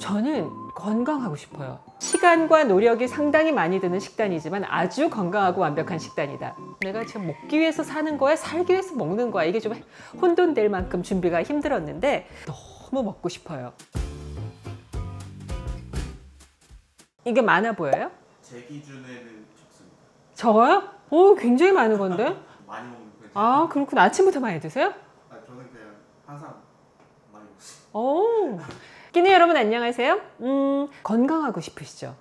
저는 건강하고 싶어요. 시간과 노력이 상당히 많이 드는 식단이지만 아주 건강하고 완벽한 식단이다. 내가 지금 먹기 위해서 사는 거야? 살기 위해서 먹는 거야? 이게 좀 혼돈될 만큼 준비가 힘들었는데 너무 먹고 싶어요. 이게 많아 보여요? 제 기준에는 적습니다. 적어요? 오, 굉장히 많은 건데? 많이 먹는 편이에요. 아, 그렇구나. 아침부터 많이 드세요? 저는 그냥 항상 많이 먹습니다. 오. 끼니 여러분 안녕하세요. 건강하고 싶으시죠?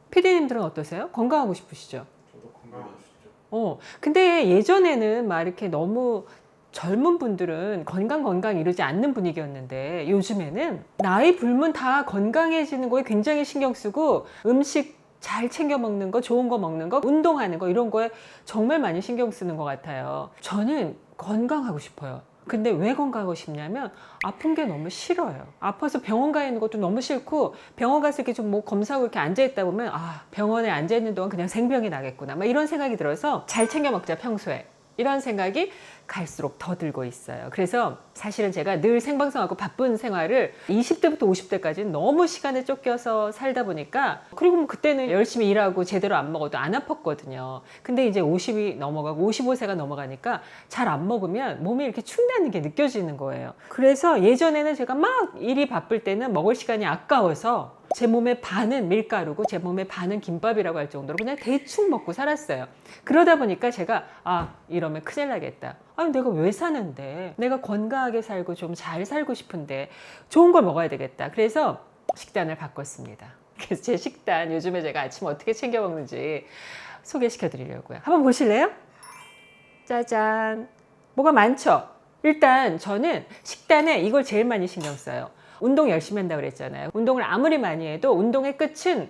피디님들은 어떠세요? 건강하고 싶으시죠? 저도 건강하고 싶죠. 근데 예전에는 막 이렇게 너무 젊은 분들은 건강 이러지 않는 분위기였는데 요즘에는 나이 불문 다 건강해지는 거에 굉장히 신경 쓰고 음식 잘 챙겨 먹는 거, 좋은 거 먹는 거, 운동하는 거 이런 거에 정말 많이 신경 쓰는 것 같아요. 저는 건강하고 싶어요. 근데 왜 건강하고 싶냐면 아픈 게 너무 싫어요. 아파서 병원 가 있는 것도 너무 싫고 병원 가서 이렇게 좀 뭐 검사하고 이렇게 앉아 있다 보면 아, 병원에 앉아 있는 동안 그냥 생병이 나겠구나. 막 이런 생각이 들어서 잘 챙겨 먹자 평소에. 이런 생각이 갈수록 더 들고 있어요. 그래서 사실은 제가 늘 생방송하고 바쁜 생활을 20대부터 50대까지는 너무 시간에 쫓겨서 살다 보니까 그리고 뭐 그때는 열심히 일하고 제대로 안 먹어도 안 아팠거든요. 근데 이제 50이 넘어가고 55세가 넘어가니까 잘 안 먹으면 몸이 이렇게 축나는 게 느껴지는 거예요. 그래서 예전에는 제가 막 일이 바쁠 때는 먹을 시간이 아까워서 제 몸의 반은 밀가루고 제 몸의 반은 김밥이라고 할 정도로 그냥 대충 먹고 살았어요. 그러다 보니까 제가 이러면 큰일 나겠다. 아니 내가 왜 사는데 내가 건강하게 살고 좀 잘 살고 싶은데 좋은 걸 먹어야 되겠다. 그래서 식단을 바꿨습니다. 그래서 제 식단 요즘에 제가 아침 어떻게 챙겨 먹는지 소개시켜 드리려고요. 한번 보실래요? 짜잔. 뭐가 많죠? 일단 저는 식단에 이걸 제일 많이 신경 써요. 운동 열심히 한다고 그랬잖아요. 운동을 아무리 많이 해도 운동의 끝은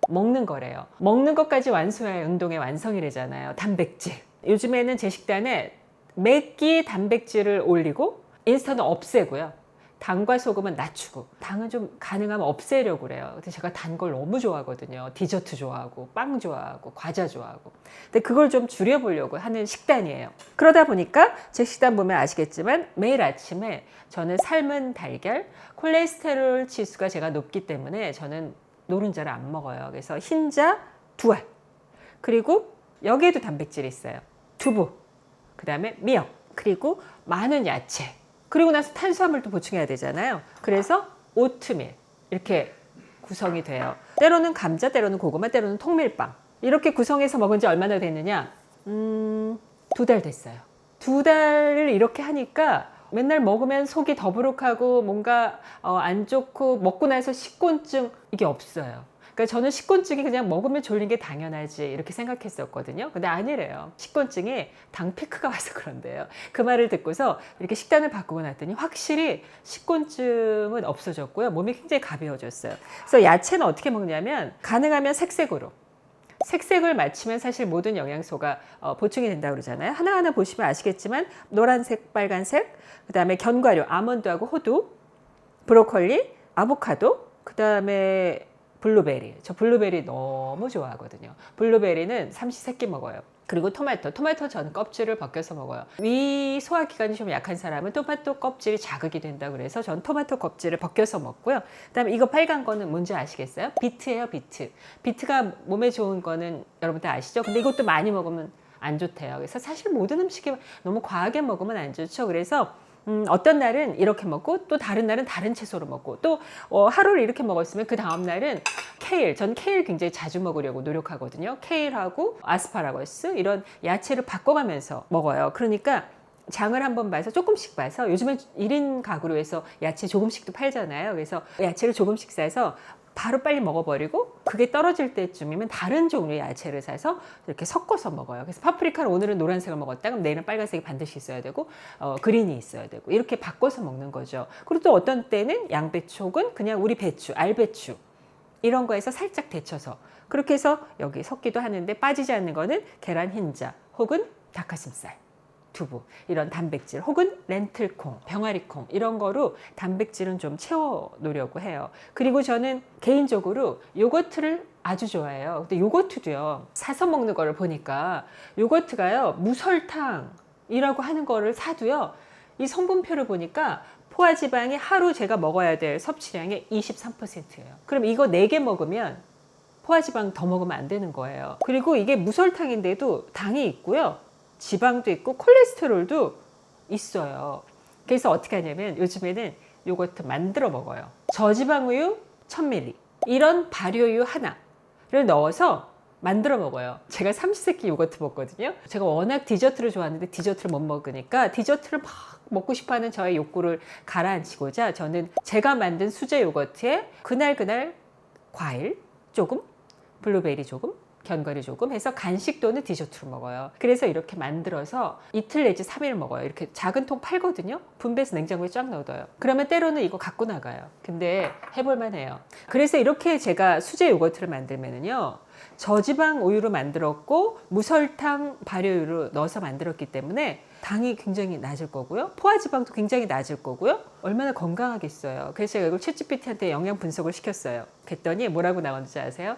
먹는 거래요. 먹는 것까지 완수해야 운동의 완성이래잖아요. 단백질. 요즘에는 제 식단에 매끼 단백질을 올리고 인스턴은 없애고요. 당과 소금은 낮추고 당은 좀 가능하면 없애려고 그래요. 근데 제가 단 걸 너무 좋아하거든요. 디저트 좋아하고 빵 좋아하고 과자 좋아하고. 근데 그걸 좀 줄여보려고 하는 식단이에요. 그러다 보니까 제 식단 보면 아시겠지만 매일 아침에 저는 삶은 달걀, 콜레스테롤 지수가 제가 높기 때문에 저는 노른자를 안 먹어요. 그래서 흰자 2알. 그리고 여기에도 단백질이 있어요. 두부. 그 다음에 미역. 그리고 많은 야채. 그리고 나서 탄수화물도 보충해야 되잖아요. 그래서 오트밀 이렇게 구성이 돼요. 때로는 감자, 때로는 고구마, 때로는 통밀빵. 이렇게 구성해서 먹은 지 얼마나 됐느냐? 2달 됐어요. 2달을 이렇게 하니까 맨날 먹으면 속이 더부룩하고 뭔가 안 좋고 먹고 나서 식곤증 이게 없어요. 그러니까 저는 식곤증이 그냥 먹으면 졸린 게 당연하지 이렇게 생각했었거든요. 근데 아니래요. 식곤증이 당 피크가 와서 그런데요. 그 말을 듣고서 이렇게 식단을 바꾸고 났더니 확실히 식곤증은 없어졌고요. 몸이 굉장히 가벼워졌어요. 그래서 야채는 어떻게 먹냐면 가능하면 색색으로. 색색을 맞추면 사실 모든 영양소가 보충이 된다고 그러잖아요. 하나하나 보시면 아시겠지만 노란색, 빨간색, 그 다음에 견과류, 아몬드하고 호두, 브로콜리, 아보카도, 그 다음에 블루베리. 저 블루베리 너무 좋아하거든요. 블루베리는 삼시세끼 먹어요. 그리고 토마토 전 껍질을 벗겨서 먹어요. 위 소화기관이 좀 약한 사람은 토마토 껍질이 자극이 된다고 그래서 전 토마토 껍질을 벗겨서 먹고요. 그다음에 이거 빨간 거는 뭔지 아시겠어요? 비트예요, 비트. 비트가 몸에 좋은 거는 여러분들 아시죠? 근데 이것도 많이 먹으면 안 좋대요. 그래서 사실 모든 음식이 너무 과하게 먹으면 안 좋죠. 그래서 어떤 날은 이렇게 먹고 또 다른 날은 다른 채소로 먹고 또 하루를 이렇게 먹었으면 그 다음 날은 케일, 전 케일 굉장히 자주 먹으려고 노력하거든요. 케일하고 아스파라거스 이런 야채를 바꿔가면서 먹어요. 그러니까 장을 한번 봐서 조금씩 봐서 요즘엔 1인 가구로 해서 야채 조금씩도 팔잖아요. 그래서 야채를 조금씩 사서 바로 빨리 먹어버리고 그게 떨어질 때쯤이면 다른 종류의 야채를 사서 이렇게 섞어서 먹어요. 그래서 파프리카는 오늘은 노란색을 먹었다 그럼 내일은 빨간색이 반드시 있어야 되고 그린이 있어야 되고 이렇게 바꿔서 먹는 거죠. 그리고 또 어떤 때는 양배추 혹은 그냥 우리 배추, 알배추 이런 거에서 살짝 데쳐서 그렇게 해서 여기 섞기도 하는데 빠지지 않는 거는 계란 흰자 혹은 닭가슴살. 두부 이런 단백질 혹은 렌틀콩, 병아리콩 이런 거로 단백질은 좀 채워 놓으려고 해요. 그리고 저는 개인적으로 요거트를 아주 좋아해요. 근데 요거트도요. 사서 먹는 거를 보니까 요거트가요. 무설탕이라고 하는 거를 사도요. 이 성분표를 보니까 포화지방이 하루 제가 먹어야 될 섭취량의 23%예요. 그럼 이거 4개 먹으면 포화지방 더 먹으면 안 되는 거예요. 그리고 이게 무설탕인데도 당이 있고요. 지방도 있고 콜레스테롤도 있어요. 그래서 어떻게 하냐면 요즘에는 요거트 만들어 먹어요. 저지방우유 1000ml 이런 발효유 하나를 넣어서 만들어 먹어요. 제가 삼시세끼 요거트 먹거든요. 제가 워낙 디저트를 좋아하는데 디저트를 못 먹으니까 디저트를 막 먹고 싶어하는 저의 욕구를 가라앉히고자 저는 제가 만든 수제 요거트에 그날 과일 조금, 블루베리 조금, 견과류 조금 해서 간식 또는 디저트로 먹어요. 그래서 이렇게 만들어서 이틀 내지 3일 먹어요. 이렇게 작은 통 팔거든요. 분배해서 냉장고에 쫙 넣어둬요. 그러면 때로는 이거 갖고 나가요. 근데 해볼만 해요. 그래서 이렇게 제가 수제 요거트를 만들면은요. 저지방 우유로 만들었고 무설탕 발효유로 넣어서 만들었기 때문에 당이 굉장히 낮을 거고요. 포화지방도 굉장히 낮을 거고요. 얼마나 건강하겠어요. 그래서 제가 이걸 챗GPT한테 영양 분석을 시켰어요. 그랬더니 뭐라고 나왔는지 아세요?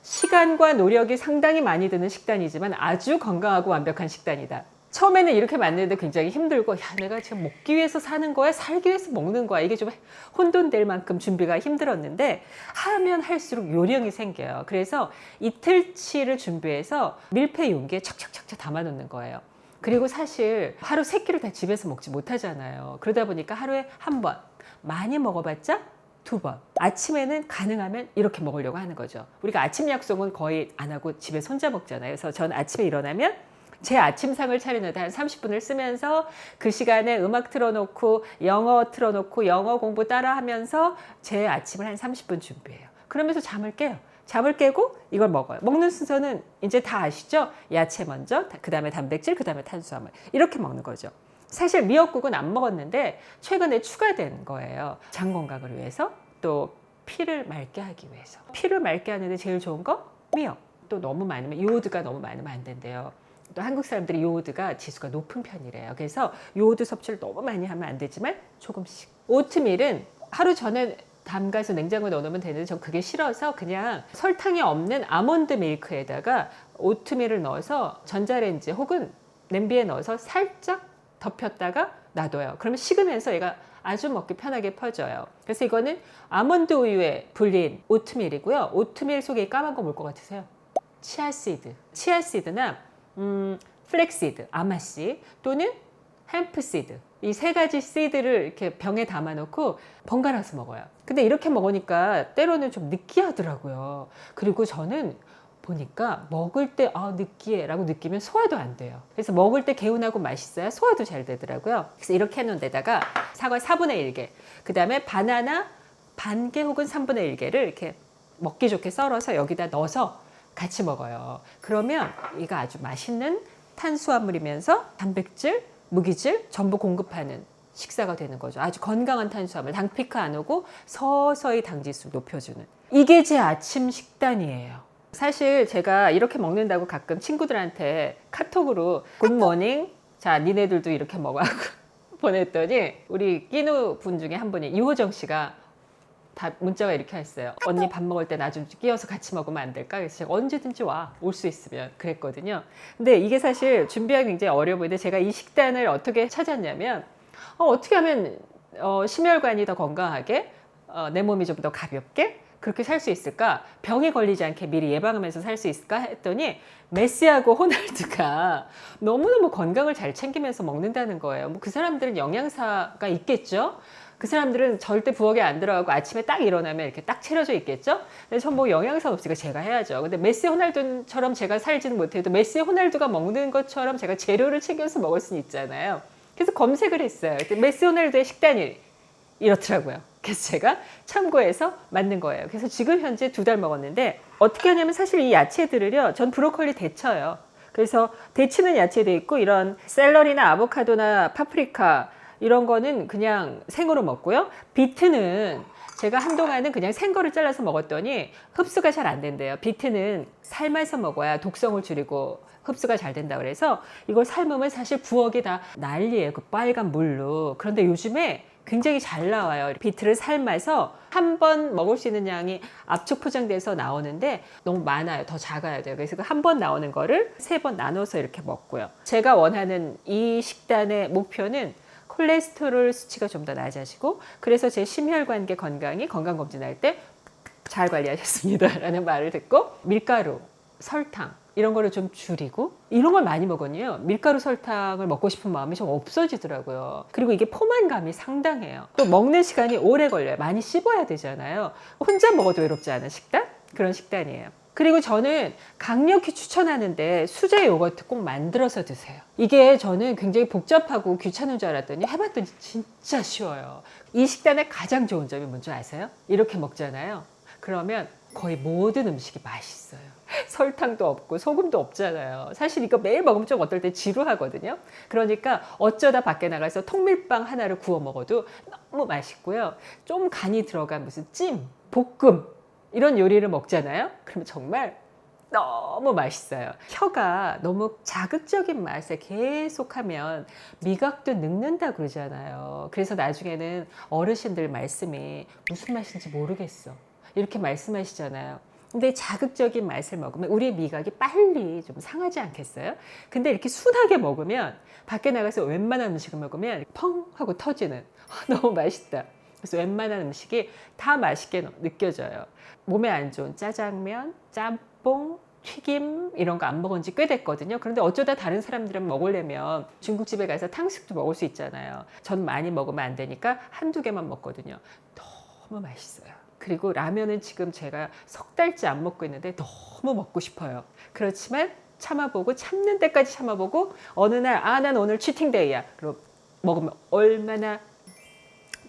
시간과 노력이 상당히 많이 드는 식단이지만 아주 건강하고 완벽한 식단이다. 처음에는 이렇게 만드는데 굉장히 힘들고 야 내가 지금 먹기 위해서 사는 거야? 살기 위해서 먹는 거야? 이게 좀 혼돈될 만큼 준비가 힘들었는데 하면 할수록 요령이 생겨요. 그래서 이틀치를 준비해서 밀폐 용기에 척척척척 담아 놓는 거예요. 그리고 사실 하루 3끼를 다 집에서 먹지 못하잖아요. 그러다 보니까 하루에 한 번, 많이 먹어봤자 2번. 아침에는 가능하면 이렇게 먹으려고 하는 거죠. 우리가 아침 약속은 거의 안 하고 집에서 혼자 먹잖아요. 그래서 저는 아침에 일어나면 제 아침상을 차리는데 한 30분을 쓰면서 그 시간에 음악 틀어놓고 영어 틀어놓고 영어 공부 따라 하면서 제 아침을 한 30분 준비해요. 그러면서 잠을 깨요. 잠을 깨고 이걸 먹어요. 먹는 순서는 이제 다 아시죠? 야채 먼저, 그 다음에 단백질, 그 다음에 탄수화물. 이렇게 먹는 거죠. 사실 미역국은 안 먹었는데 최근에 추가된 거예요. 장 건강을 위해서 또 피를 맑게 하기 위해서. 피를 맑게 하는데 제일 좋은 거 미역. 또 너무 많으면 요오드가 너무 많으면 안 된대요. 또 한국 사람들이 요오드가 지수가 높은 편이래요. 그래서 요오드 섭취를 너무 많이 하면 안 되지만 조금씩. 오트밀은 하루 전에 담가서 냉장고에 넣어놓으면 되는데 전 그게 싫어서 그냥 설탕이 없는 아몬드 밀크에다가 오트밀을 넣어서 전자레인지 혹은 냄비에 넣어서 살짝 덮였다가 놔둬요. 그러면 식으면서 얘가 아주 먹기 편하게 퍼져요. 그래서 이거는 아몬드 우유에 불린 오트밀이고요. 오트밀 속에 까만 거 뭘 것 같으세요? 치아씨드. 치아씨드나 플렉시드, 아마씨 또는 햄프시드. 이 3가지 씨드를 이렇게 병에 담아놓고 번갈아서 먹어요. 근데 이렇게 먹으니까 때로는 좀 느끼하더라고요. 그리고 저는 보니까 먹을 때 느끼해 라고 느끼면 소화도 안 돼요. 그래서 먹을 때 개운하고 맛있어야 소화도 잘 되더라고요. 그래서 이렇게 해놓은 데다가 사과 4분의 1개, 그 다음에 바나나 반개 혹은 3분의 1개를 이렇게 먹기 좋게 썰어서 여기다 넣어서 같이 먹어요. 그러면 이거 아주 맛있는 탄수화물이면서 단백질, 무기질 전부 공급하는 식사가 되는 거죠. 아주 건강한 탄수화물, 당 피크 안 오고 서서히 당지수 높여주는. 이게 제 아침 식단이에요. 사실 제가 이렇게 먹는다고 가끔 친구들한테 카톡으로 굿모닝, 자 니네들도 이렇게 먹어 하고 보냈더니 우리 끼누 분 중에 한 분이 이호정 씨가 다 문자가 이렇게 했어요. 언니 밥 먹을 때 나 좀 끼워서 같이 먹으면 안 될까? 그래서 제가 언제든지 와. 올 수 있으면 그랬거든요. 근데 이게 사실 준비하기 굉장히 어려워 보이는데 제가 이 식단을 어떻게 찾았냐면 어떻게 하면 심혈관이 더 건강하게 내 몸이 좀 더 가볍게 그렇게 살 수 있을까? 병에 걸리지 않게 미리 예방하면서 살 수 있을까? 했더니 메시하고 호날두가 너무너무 건강을 잘 챙기면서 먹는다는 거예요. 뭐 그 사람들은 영양사가 있겠죠? 그 사람들은 절대 부엌에 안 들어가고 아침에 딱 일어나면 이렇게 딱 차려져 있겠죠? 근데 전 뭐 영양사 없으니까 제가 해야죠. 근데 메시 호날두처럼 제가 살지는 못해도 메시 호날두가 먹는 것처럼 제가 재료를 챙겨서 먹을 수는 있잖아요. 그래서 검색을 했어요. 메시 호날두의 식단이 이렇더라고요. 그래서 제가 참고해서 만든 거예요. 그래서 지금 현재 2달 먹었는데 어떻게 하냐면 사실 이 야채들을요. 전 브로콜리 데쳐요. 그래서 데치는 야채도 있고 이런 샐러리나 아보카도나 파프리카 이런 거는 그냥 생으로 먹고요. 비트는 제가 한동안은 그냥 생거를 잘라서 먹었더니 흡수가 잘 안 된대요. 비트는 삶아서 먹어야 독성을 줄이고 흡수가 잘 된다 그래서 이걸 삶으면 사실 부엌이 다 난리예요. 그 빨간 물로. 그런데 요즘에 굉장히 잘 나와요. 비트를 삶아서 한 번 먹을 수 있는 양이 압축 포장돼서 나오는데 너무 많아요. 더 작아야 돼요. 그래서 그 한 번 나오는 거를 3번 나눠서 이렇게 먹고요. 제가 원하는 이 식단의 목표는 콜레스테롤 수치가 좀 더 낮아지고 그래서 제 심혈관계 건강이 건강검진할 때 잘 관리하셨습니다 라는 말을 듣고 밀가루, 설탕 이런 거를 좀 줄이고 이런 걸 많이 먹으니요 밀가루 설탕을 먹고 싶은 마음이 좀 없어지더라고요. 그리고 이게 포만감이 상당해요. 또 먹는 시간이 오래 걸려요. 많이 씹어야 되잖아요. 혼자 먹어도 외롭지 않은 식단? 그런 식단이에요. 그리고 저는 강력히 추천하는데 수제 요거트 꼭 만들어서 드세요. 이게 저는 굉장히 복잡하고 귀찮은 줄 알았더니 해봤더니 진짜 쉬워요. 이 식단의 가장 좋은 점이 뭔지 아세요? 이렇게 먹잖아요. 그러면 거의 모든 음식이 맛있어요. 설탕도 없고 소금도 없잖아요. 사실 이거 매일 먹으면 좀 어떨 때 지루하거든요. 그러니까 어쩌다 밖에 나가서 통밀빵 하나를 구워 먹어도 너무 맛있고요. 좀 간이 들어간 무슨 찜, 볶음 이런 요리를 먹잖아요. 그러면 정말 너무 맛있어요. 혀가 너무 자극적인 맛에 계속하면 미각도 늙는다 그러잖아요. 그래서 나중에는 어르신들 말씀이 무슨 맛인지 모르겠어 이렇게 말씀하시잖아요. 근데 자극적인 맛을 먹으면 우리의 미각이 빨리 좀 상하지 않겠어요? 근데 이렇게 순하게 먹으면 밖에 나가서 웬만한 음식을 먹으면 펑 하고 터지는 너무 맛있다. 그래서 웬만한 음식이 다 맛있게 느껴져요. 몸에 안 좋은 짜장면, 짬뽕, 튀김 이런 거 안 먹은 지 꽤 됐거든요. 그런데 어쩌다 다른 사람들은 먹으려면 중국집에 가서 탕수육도 먹을 수 있잖아요. 전 많이 먹으면 안 되니까 한두 개만 먹거든요. 너무 맛있어요. 그리고 라면은 지금 제가 석 달째 안 먹고 있는데 너무 먹고 싶어요. 그렇지만 참아보고 참는 데까지 참아보고 어느 날 난 오늘 치팅데이야. 그럼 먹으면 얼마나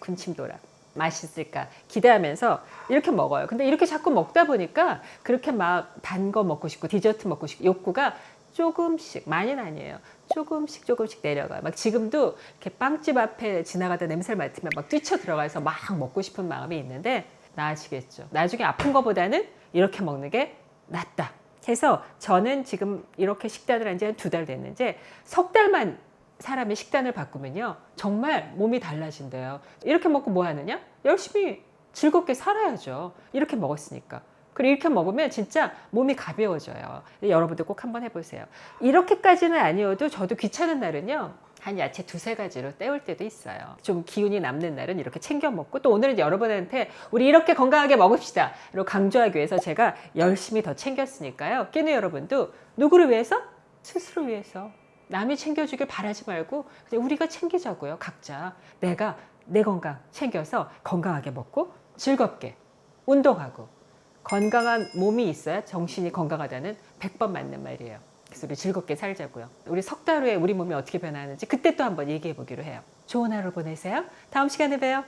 군침 돌아 맛있을까 기대하면서 이렇게 먹어요. 근데 이렇게 자꾸 먹다 보니까 그렇게 막 단 거 먹고 싶고 디저트 먹고 싶고 욕구가 조금씩 많이는 아니에요. 조금씩 내려가요. 막 지금도 이렇게 빵집 앞에 지나가다 냄새를 맡으면 막 뛰쳐 들어가서 막 먹고 싶은 마음이 있는데 나아지겠죠. 나중에 아픈 거보다는 이렇게 먹는 게 낫다. 해서 저는 지금 이렇게 식단을 한 지 한 2달 됐는지 석 달만 사람의 식단을 바꾸면요 정말 몸이 달라진대요. 이렇게 먹고 뭐 하느냐? 열심히 즐겁게 살아야죠. 이렇게 먹었으니까. 그리고 이렇게 먹으면 진짜 몸이 가벼워져요. 여러분들 꼭 한번 해보세요. 이렇게까지는 아니어도 저도 귀찮은 날은요 한 야채 2-3가지로 때울 때도 있어요. 좀 기운이 남는 날은 이렇게 챙겨 먹고 또 오늘은 여러분한테 우리 이렇게 건강하게 먹읍시다 이렇게 강조하기 위해서 제가 열심히 더 챙겼으니까요. 끼니 여러분도 누구를 위해서? 스스로 위해서. 남이 챙겨주길 바라지 말고 그냥 우리가 챙기자고요. 각자 내가 내 건강 챙겨서 건강하게 먹고 즐겁게 운동하고 건강한 몸이 있어야 정신이 건강하다는 100번 맞는 말이에요. 그래서 우리 즐겁게 살자고요. 우리 석 달 후에 우리 몸이 어떻게 변하는지 그때 또 한번 얘기해 보기로 해요. 좋은 하루 보내세요. 다음 시간에 봬요.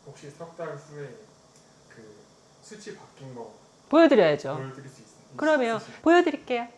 혹시 석 달 후에 그 수치 바뀐 거 보여드려야죠. 보여드릴 수 있으세요? 그러면 보여드릴게요.